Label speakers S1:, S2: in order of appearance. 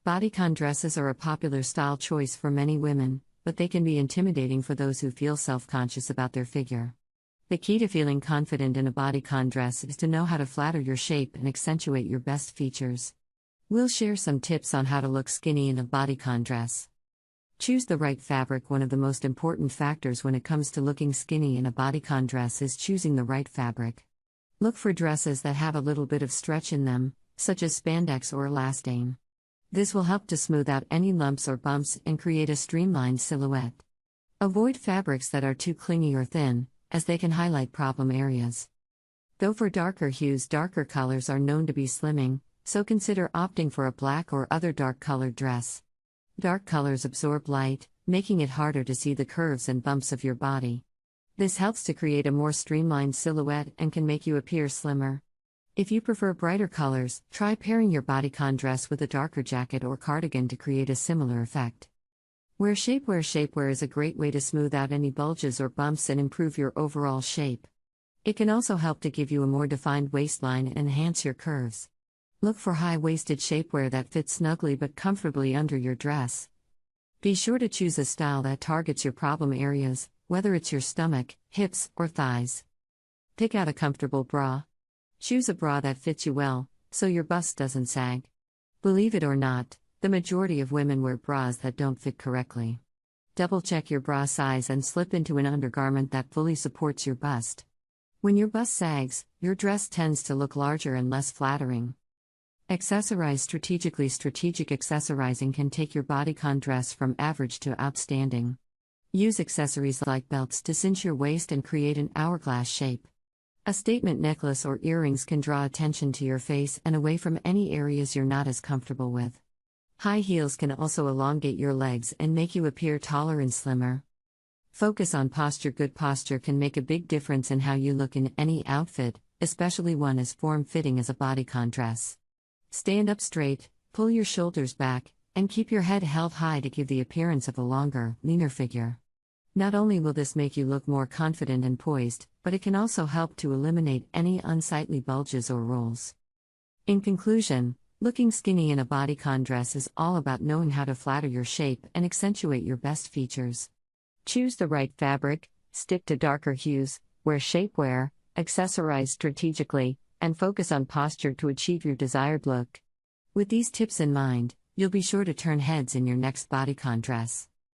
S1: Bodycon dresses are a popular style choice for many women, but they can be intimidating for those who feel self-conscious about their figure. The key to feeling confident in a bodycon dress is to know how to flatter your shape and accentuate your best features. We'll share some tips on how to look skinny in a bodycon dress. Choose the right fabric. One of the most important factors when it comes to looking skinny in a bodycon dress is choosing the right fabric. Look for dresses that have a little bit of stretch in them, such as spandex or elastane. This will help to smooth out any lumps or bumps and create a streamlined silhouette. Avoid fabrics that are too clingy or thin, as they can highlight problem areas. Though for darker hues, darker colors are known to be slimming, so consider opting for a black or other dark colored dress. Dark colors absorb light, making it harder to see the curves and bumps of your body. This helps to create a more streamlined silhouette and can make you appear slimmer. If you prefer brighter colors, try pairing your bodycon dress with a darker jacket or cardigan to create a similar effect. Wear shapewear. Shapewear is a great way to smooth out any bulges or bumps and improve your overall shape. It can also help to give you a more defined waistline and enhance your curves. Look for high-waisted shapewear that fits snugly but comfortably under your dress. Be sure to choose a style that targets your problem areas, whether it's your stomach, hips, or thighs. Pick out a comfortable bra. Choose a bra that fits you well, so your bust doesn't sag. Believe it or not, the majority of women wear bras that don't fit correctly. Double-check your bra size and slip into an undergarment that fully supports your bust. When your bust sags, your dress tends to look larger and less flattering. Accessorize strategically. Strategic accessorizing can take your bodycon dress from average to outstanding. Use accessories like belts to cinch your waist and create an hourglass shape. A statement necklace or earrings can draw attention to your face and away from any areas you're not as comfortable with. High heels can also elongate your legs and make you appear taller and slimmer. Focus on posture. Good posture can make a big difference in how you look in any outfit, especially one as form-fitting as a bodycon dress. Stand up straight, pull your shoulders back, and keep your head held high to give the appearance of a longer, leaner figure. Not only will this make you look more confident and poised, but it can also help to eliminate any unsightly bulges or rolls. In conclusion, looking skinny in a bodycon dress is all about knowing how to flatter your shape and accentuate your best features. Choose the right fabric, stick to darker hues, wear shapewear, accessorize strategically, and focus on posture to achieve your desired look. With these tips in mind, you'll be sure to turn heads in your next bodycon dress.